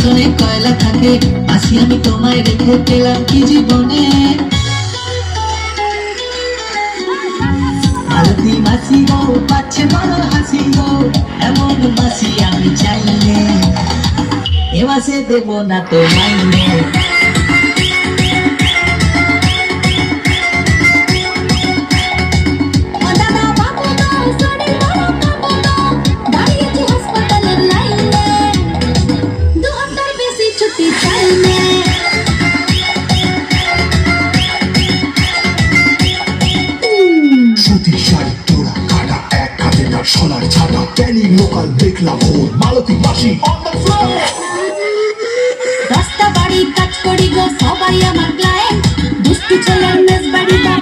আগুনে কয়লা থাকে, আসি আমি তোমায় রেখে পেলাম কি জীবনে। মালতী মাসি গো পাচ্ছে বড় হাসি গো, এমন মাসি আমি চাইলে এ মাসে দেব না তো মাইনে। সোনার ছাতা ট্যানি লোকাল দেখলাম ওর মালতী মাসি অন দ্য ফ্লোর। রাস্তা বাড়ি কাজ করি গো সবাই আমার ক্লায়েন্ট, দুষ্টু ছেলের মেজ বাড়ি বা